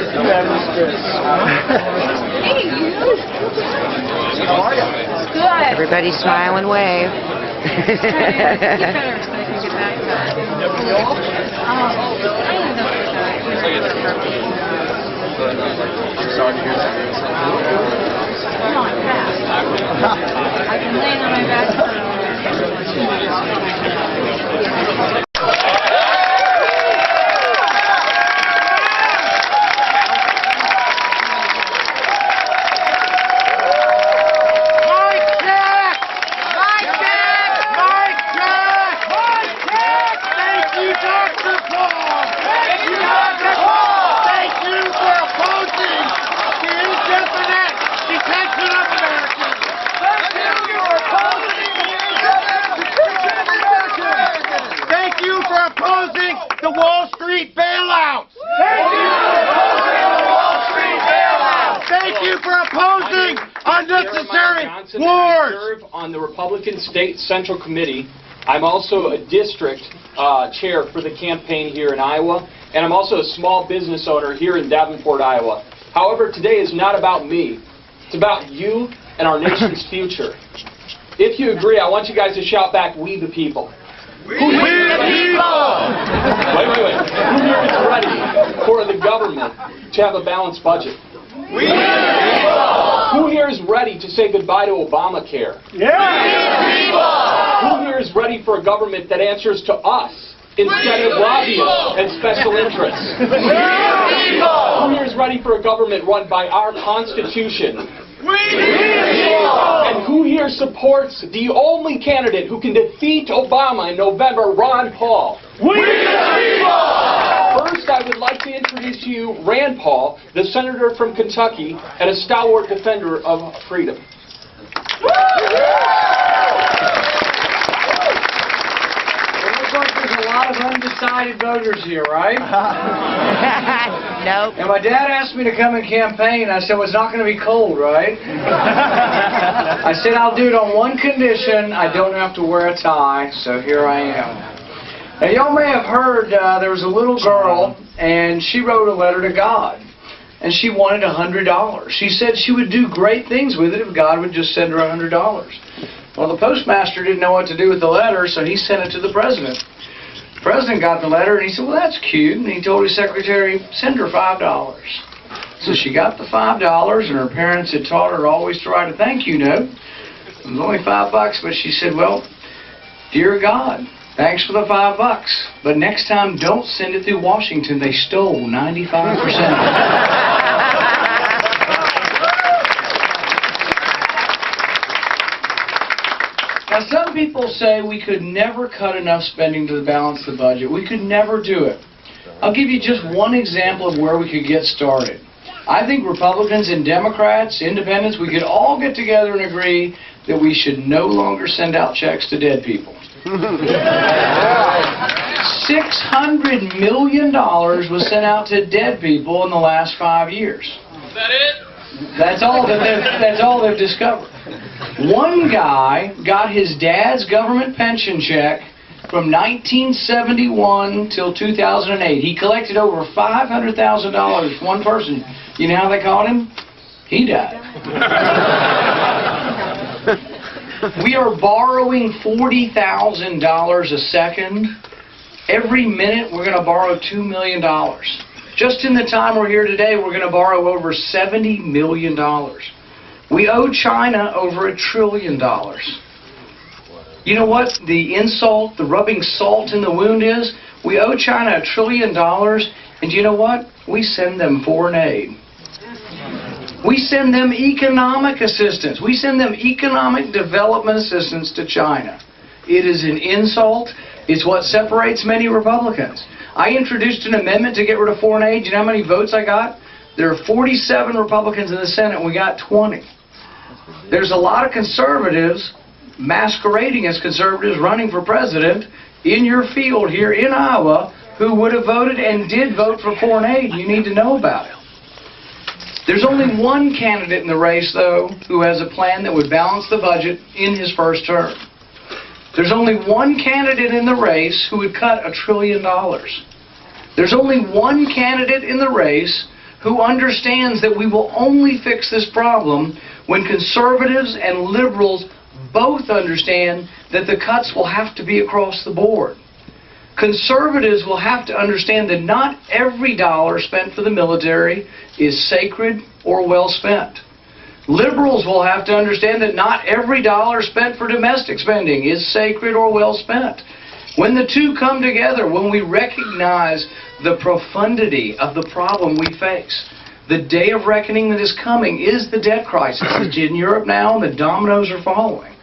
How are you? Good. Everybody smile and wave. I'm sorry to hear that. I'm not fast. I've been laying on my back for opposing the Wall Street bailouts. Thank you for opposing unnecessary wars. I serve on the Republican State Central Committee. I'm also a district chair for the campaign here in Iowa, and I'm also a small business owner here in Davenport, Iowa. However, today is not about me. It's about you and our nation's future. If you agree, I want you guys to shout back, "We the people." We the people! Wait. Who here is ready for the government to have a balanced budget? We the people! Who here is ready to say goodbye to Obamacare? Yeah! We the people! Who here is ready for a government that answers to us instead of lobbyists and special interests? We the people! Who here is ready for a government run by our Constitution? We the people! And who here supports the only candidate who can defeat Obama in November, Ron Paul? We the people! First, I would like to introduce to you Rand Paul, the senator from Kentucky and a stalwart defender of freedom. Looks like there's a lot of undecided voters here, right? Nope. And my dad asked me to come and campaign. I said, well, it's not going to be cold, right? I said, I'll do it on one condition. I don't have to wear a tie, so here I am. Now, y'all may have heard there was a little girl, and she wrote a letter to God. And she wanted $100. She said she would do great things with it if God would just send her $100. Well, the postmaster didn't know what to do with the letter, so he sent it to the president. The president got the letter, and he said, well, that's cute. And he told his secretary, send her $5. So she got the $5, and her parents had taught her always to write a thank you note. It was only $5, but she said, well, dear God, thanks for the $5, but next time don't send it through Washington. They stole 95% of it. Now, some people say we could never cut enough spending to balance the budget. We could never do it. I'll give you just one example of where we could get started. I think Republicans and Democrats, independents, we could all get together and agree that we should no longer send out checks to dead people. $600 million was sent out to dead people in the last 5 years. Is that it? That's all they've discovered. One guy got his dad's government pension check from 1971 till 2008. He collected over $500,000. One person. You know how they caught him? He died. We are borrowing $40,000 a second. Every minute we're going to borrow $2 million. Just in the time we're here today, we're going to borrow over $70 million. We owe China over $1 trillion. You know what the insult, the rubbing salt in the wound is? We owe China $1 trillion, and you know what? We send them foreign aid. We send them economic assistance. We send them economic development assistance to China. It is an insult. It's what separates many Republicans. I introduced an amendment to get rid of foreign aid. You know how many votes I got? There are 47 Republicans in the Senate, and we got 20. There's a lot of conservatives masquerading as conservatives running for president in your field here in Iowa who would have voted and did vote for foreign aid. You need to know about it. There's only one candidate in the race, though, who has a plan that would balance the budget in his first term. There's only one candidate in the race who would cut $1 trillion. There's only one candidate in the race who understands that we will only fix this problem when conservatives and liberals both understand that the cuts will have to be across the board. Conservatives will have to understand that not every dollar spent for the military is sacred or well spent. Liberals will have to understand that not every dollar spent for domestic spending is sacred or well spent. When the two come together, when we recognize the profundity of the problem we face, the day of reckoning that is coming is the debt crisis. It's in Europe now, and the dominoes are falling.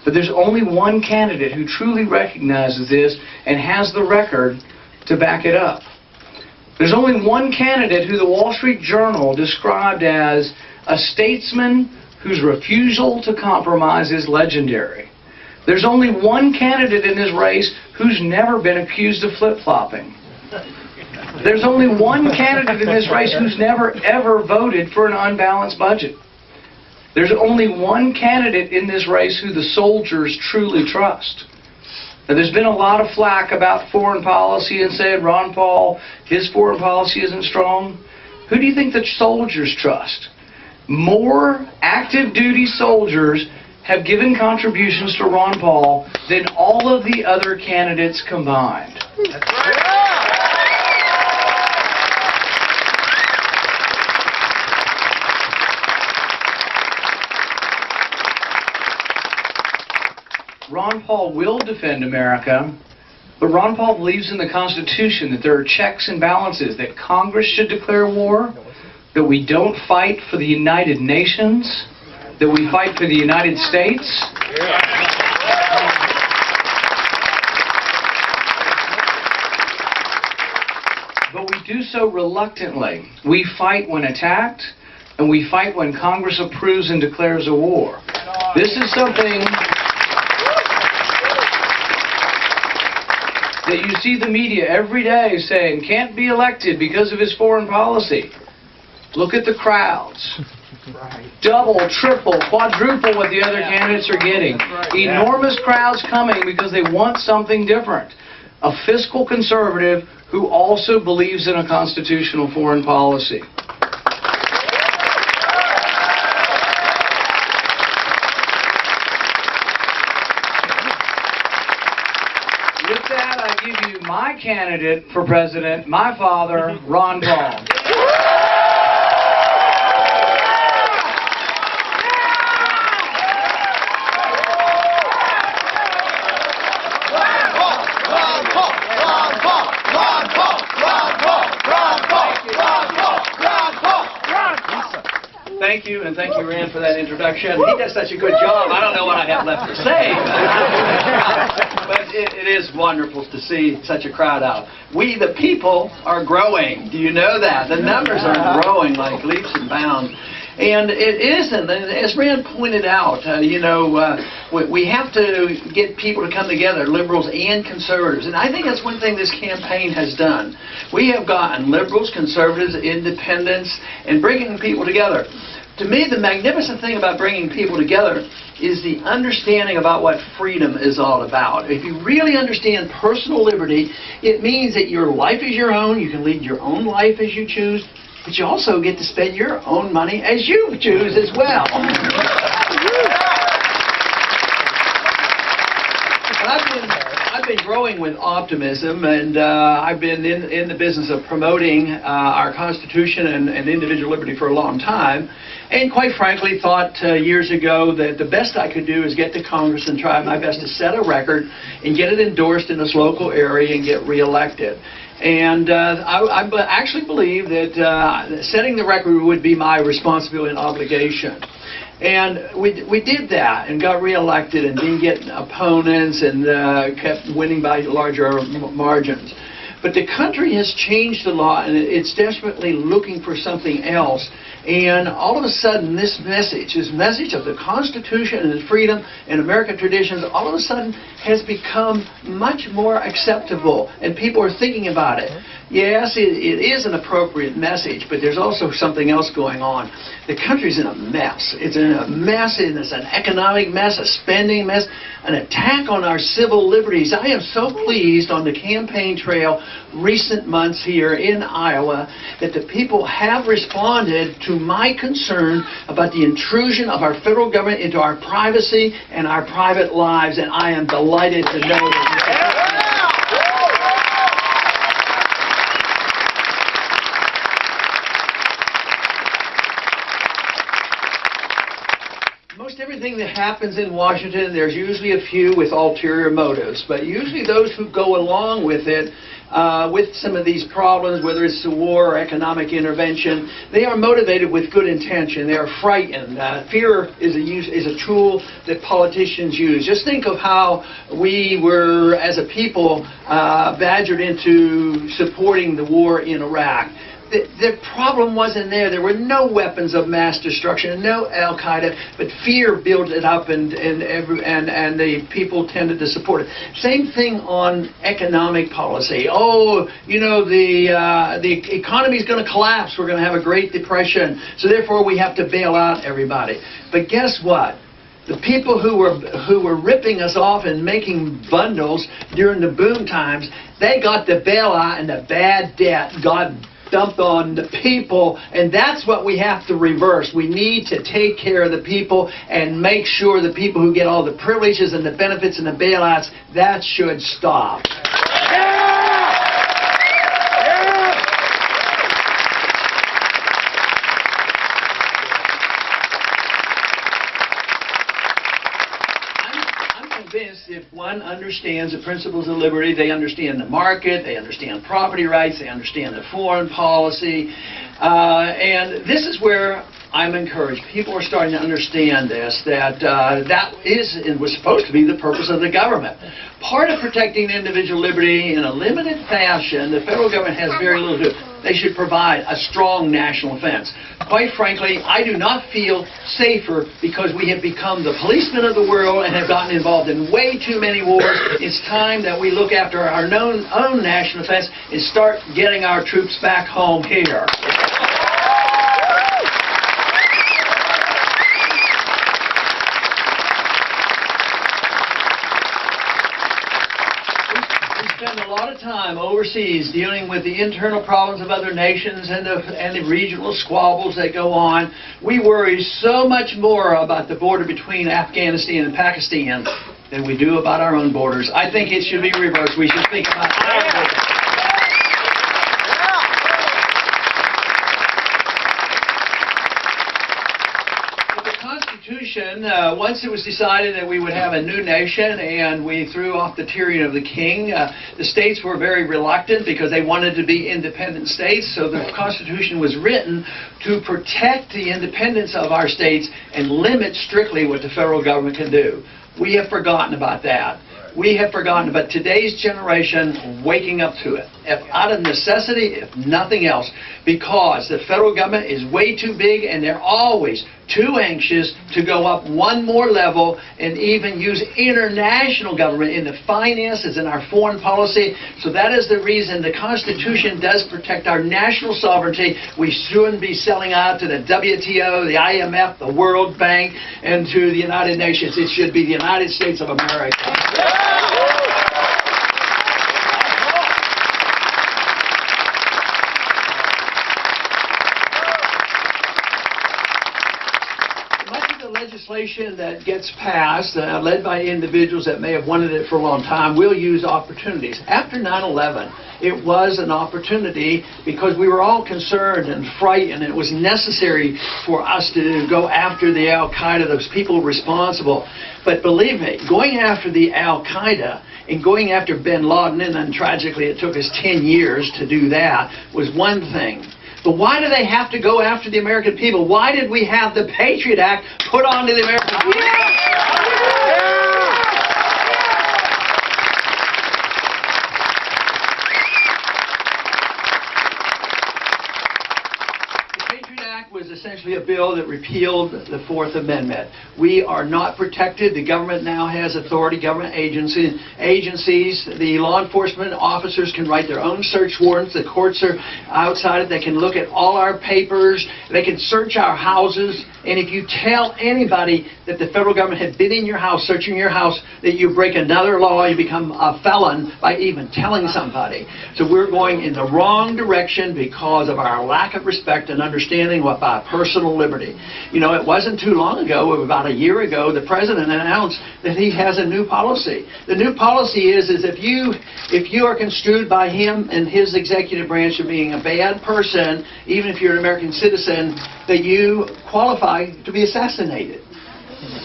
But there's only one candidate who truly recognizes this and has the record to back it up. There's only one candidate who the Wall Street Journal described as a statesman whose refusal to compromise is legendary. There's only one candidate in this race who's never been accused of flip-flopping. There's only one candidate in this race who's never, ever voted for an unbalanced budget. There's only one candidate in this race who the soldiers truly trust. Now, there's been a lot of flack about foreign policy and saying Ron Paul, his foreign policy isn't strong. Who do you think the soldiers trust? More active duty soldiers have given contributions to Ron Paul than all of the other candidates combined. That's right. Ron Paul will defend America, but Ron Paul believes in the Constitution that there are checks and balances, that Congress should declare war, that we don't fight for the United Nations, that we fight for the United States. But we do so reluctantly. We fight when attacked, and we fight when Congress approves and declares a war. This is something that you see the media every day saying can't be elected because of his foreign policy. Look at the crowds. Double, triple, quadruple what the other candidates are getting. Enormous crowds coming because they want something different. A fiscal conservative who also believes in a constitutional foreign policy. With that, I give you my candidate for president, my father, Ron Paul. Thank you, and thank you, Rand, for that introduction. He does such a good job, I don't know what I have left to say. But it is wonderful to see such a crowd out. We, the people, are growing. Do you know that? The numbers are growing like leaps and bounds. And it isn't, as Rand pointed out, we have to get people to come together, liberals and conservatives. And I think that's one thing this campaign has done. We have gotten liberals, conservatives, independents, and bringing people together. To me, the magnificent thing about bringing people together is the understanding about what freedom is all about. If you really understand personal liberty, it means that your life is your own, you can lead your own life as you choose, but you also get to spend your own money as you choose as well. I've been growing with optimism, and I've been in the business of promoting our Constitution and individual liberty for a long time, and quite frankly thought years ago that the best I could do is get to Congress and try my best to set a record and get it endorsed in this local area and get reelected. And I actually believe that setting the record would be my responsibility and obligation. And we did that and got reelected and didn't get opponents and kept winning by larger margins. But the country has changed a lot, and it's desperately looking for something else. And all of a sudden, this message of the Constitution and freedom and American traditions, all of a sudden has become much more acceptable, and people are thinking about it. Yes, it is an appropriate message, but there's also something else going on. The country's in a mess. It's in a mess, and it's an economic mess, a spending mess, an attack on our civil liberties. I am so pleased on the campaign trail recent months here in Iowa that the people have responded to my concern about the intrusion of our federal government into our privacy and our private lives, and I am delighted to know that. Most everything that happens in Washington, there's usually a few with ulterior motives, but usually those who go along with it, with some of these problems, whether it's the war or economic intervention, they are motivated with good intention. They are frightened. Fear is a tool that politicians use. Just think of how we were, as a people, badgered into supporting the war in Iraq. The problem wasn't there. There were no weapons of mass destruction, no Al-Qaeda, but fear built it up, and the people tended to support it. Same thing on economic policy. Oh, you know, the economy is going to collapse. We're going to have a Great Depression, so therefore we have to bail out everybody. But guess what? The people who were ripping us off and making bundles during the boom times, they got the bailout, and the bad debt got dumped on the people, and that's what we have to reverse. We need to take care of the people and make sure the people who get all the privileges and the benefits and the bailouts, that should stop. If one understands the principles of liberty, they understand the market, they understand property rights, they understand the foreign policy, and this is where I'm encouraged. People are starting to understand this, that that is and was supposed to be the purpose of the government. Part of protecting individual liberty in a limited fashion, the federal government has very little to do. They should provide a strong national defense. Quite frankly, I do not feel safer because we have become the policemen of the world and have gotten involved in way too many wars. It's time that we look after our own national defense and start getting our troops back home here. A lot of time overseas dealing with the internal problems of other nations and the regional squabbles that go on. We worry so much more about the border between Afghanistan and Pakistan than we do about our own borders. I think it should be reversed. We should think about our borders. Once it was decided that we would have a new nation and we threw off the tyranny of the king, the states were very reluctant because they wanted to be independent states, so the Constitution was written to protect the independence of our states and limit strictly what the federal government can do. We have forgotten about that. We have forgotten about today's generation waking up to it, if out of necessity, if nothing else, because the federal government is way too big and they're always too anxious to go up one more level and even use international government in the finances and our foreign policy. So that is the reason the Constitution does protect our national sovereignty. We shouldn't be selling out to the WTO, the IMF, the World Bank, and to the United Nations. It should be the United States of America. Legislation that gets passed, led by individuals that may have wanted it for a long time, will use opportunities. After 9/11, it was an opportunity because we were all concerned and frightened. It was necessary for us to go after the Al-Qaeda, those people responsible. But believe me, going after the Al-Qaeda and going after bin Laden, and then tragically it took us 10 years to do that, was one thing. But why do they have to go after the American people? Why did we have the Patriot Act put onto the American people? The Patriot Act act was essentially a bill that repealed the Fourth Amendment. We are not protected. The government now has authority, government agencies, the law enforcement officers can write their own search warrants. The courts are outside it. They can look at all our papers. They can search our houses. And if you tell anybody that the federal government had been in your house, searching your house, that you break another law, you become a felon by even telling somebody. So we're going in the wrong direction because of our lack of respect and understanding about personal liberty. You know, it wasn't too long ago, about a year ago, the president announced that he has a new policy. The new policy is if you are construed by him and his executive branch of being a bad person, even if you're an American citizen, that you qualify to be assassinated.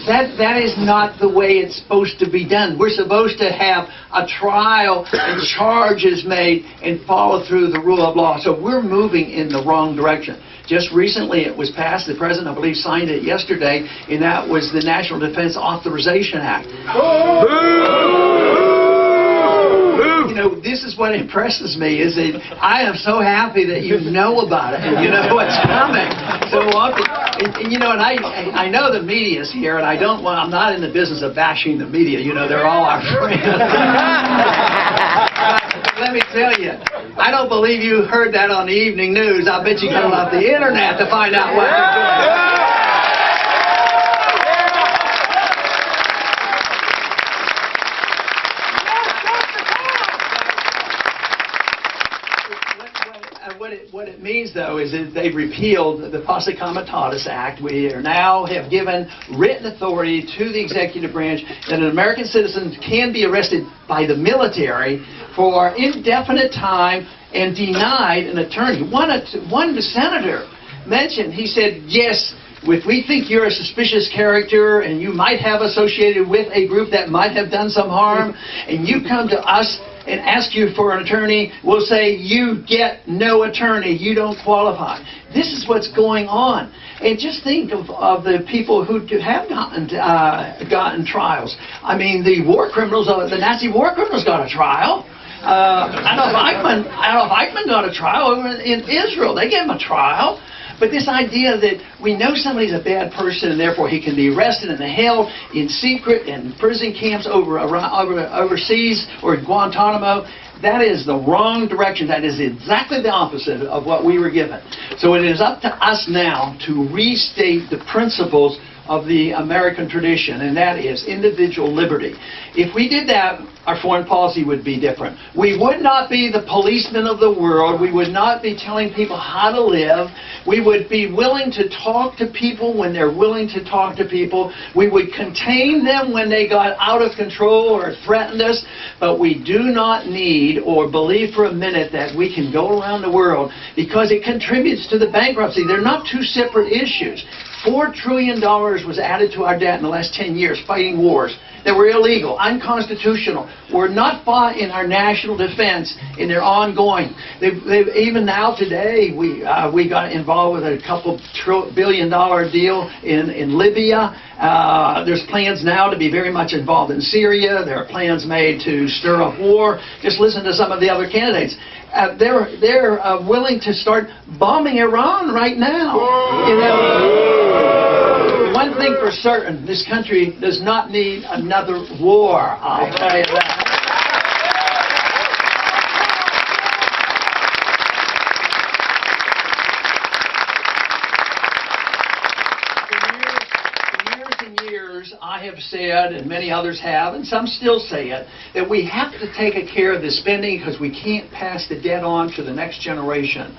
That is not the way it's supposed to be done. We're supposed to have a trial and charges made and follow through the rule of law. So we're moving in the wrong direction. Just recently it was passed, the President, I believe, signed it yesterday, and that was the National Defense Authorization Act. You know, this is what impresses me, is that I am so happy that you know about it and you know what's coming. So often, and you know, and I know the media's here, and I'm not in the business of bashing the media. You know, they're all our friends. Let me tell you, I don't believe you heard that on the evening news. I bet you got it off the internet to find out what they're doing. What it means, though, is that they've repealed the Posse Comitatus Act. We now have given written authority to the executive branch that an American citizen can be arrested by the military for indefinite time and denied an attorney. One senator mentioned, he said, yes, if we think you're a suspicious character and you might have associated with a group that might have done some harm, and you come to us and ask you for an attorney, we'll say you get no attorney, you don't qualify. This is what's going on. And just think of the people who have gotten trials. I mean, the war criminals, the Nazi war criminals got a trial. Adolf Eichmann got a trial over in Israel. They gave him a trial. But this idea that we know somebody's a bad person and therefore he can be arrested and held in secret in prison camps overseas or in Guantanamo, that is the wrong direction. That is exactly the opposite of what we were given. So it is up to us now to restate the principles of the American tradition, and that is individual liberty. If we did that, our foreign policy would be different. We would not be the policemen of the world. We would not be telling people how to live. We would be willing to talk to people when they're willing to talk to people. We would contain them when they got out of control or threatened us. But we do not need or believe for a minute that we can go around the world, because it contributes to the bankruptcy. They're not two separate issues. $4 trillion was added to our debt in the last 10 years fighting wars that were illegal, unconstitutional, were not fought in our national defense, and they're ongoing. They've even now today, we got involved with a couple billion-dollar deal in Libya. There's plans now to be very much involved in Syria. There are plans made to stir up war. Just listen to some of the other candidates. They're willing to start bombing Iran right now. You know, one thing for certain, this country does not need another war. I'll tell you that. I have said, and many others have, and some still say it, that we have to take care of the spending because we can't pass the debt on to the next generation.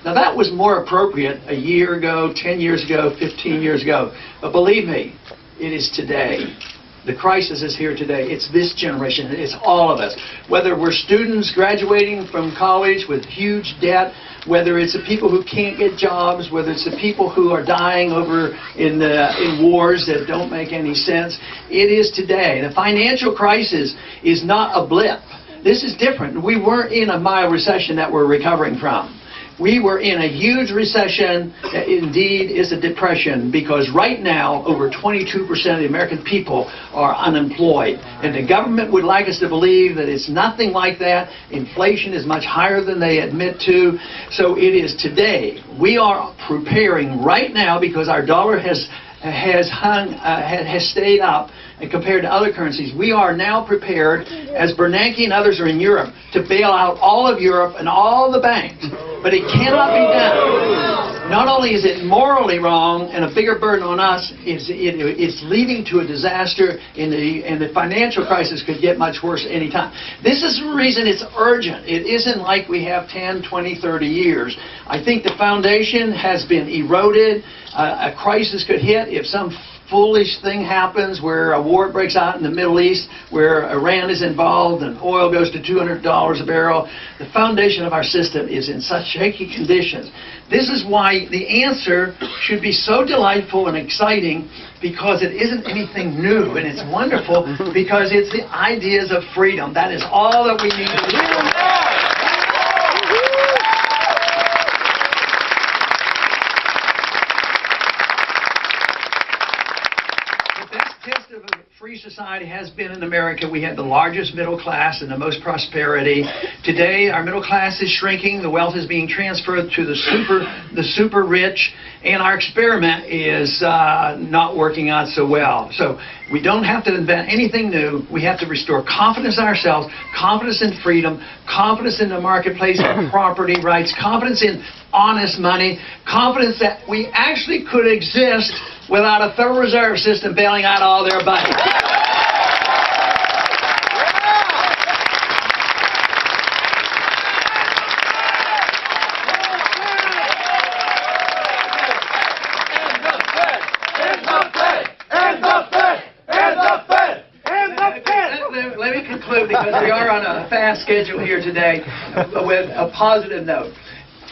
Now that was more appropriate a year ago, 10 years ago, 15 years ago. But believe me, it is today. The crisis is here today. It's this generation. It's all of us. Whether we're students graduating from college with huge debt, whether it's the people who can't get jobs, whether it's the people who are dying over in wars that don't make any sense, it is today. The financial crisis is not a blip. This is different. We weren't in a mild recession that we're recovering from. We were in a huge recession, indeed is a depression, because right now over 22% of the American people are unemployed. And the government would like us to believe that it's nothing like that. Inflation is much higher than they admit to. So it is today. We are preparing right now, because our dollar has stayed up and compared to other currencies. We are now prepared, as Bernanke and others are in Europe, to bail out all of Europe and all the banks. But it cannot be done. Not only is it morally wrong and a bigger burden on us, it's leading to a disaster, and the financial crisis could get much worse any time. This is the reason it's urgent. It isn't like we have 10, 20, 30 years. I think the foundation has been eroded. A crisis could hit if some foolish thing happens where a war breaks out in the Middle East, where Iran is involved and oil goes to $200 a barrel. The foundation of our system is in such shaky conditions. This is why the answer should be so delightful and exciting, because it isn't anything new, and it's wonderful because it's the ideas of freedom. That is all that we need to do. Test of a free society has been in America. We had the largest middle class and the most prosperity. Today, our middle class is shrinking. The wealth is being transferred to the super rich, and our experiment is not working out so well. So we don't have to invent anything new. We have to restore confidence in ourselves, confidence in freedom, confidence in the marketplace of property rights, confidence in honest money, confidence that we actually could exist without a Federal Reserve System bailing out all their money. Let me conclude, because we are on a fast schedule here today, with a positive note.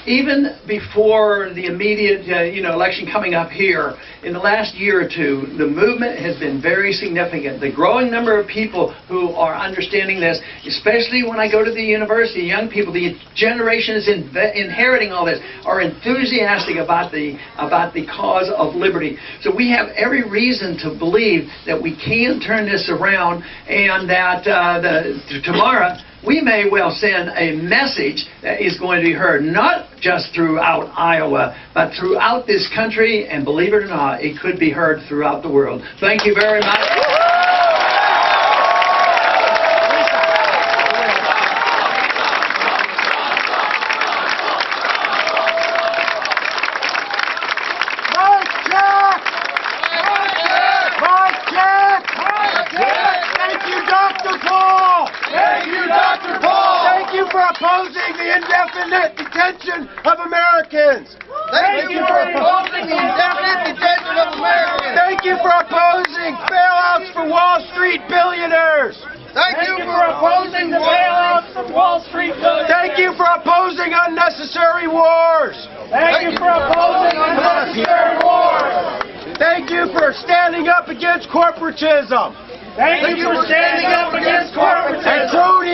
Even before the immediate election coming up here, in the last year or two, the movement has been very significant. The growing number of people who are understanding this, especially when I go to the university, young people, the generation is inheriting all this, are enthusiastic about the cause of liberty. So we have every reason to believe that we can turn this around, and that tomorrow we may well send a message that is going to be heard not just throughout Iowa, but throughout this country, and believe it or not, it could be heard throughout the world. Thank you very much. For opposing the indefinite detention of Americans. Thank you for opposing the indefinite detention of Americans. Thank you for opposing bailouts for Wall Street billionaires. Thank you for opposing the bailouts of Wall Street billionaires. Thank you for opposing unnecessary wars. Thank you for opposing unnecessary wars. Thank you for standing up against corporatism. Thank you for standing up against corporatism. And crony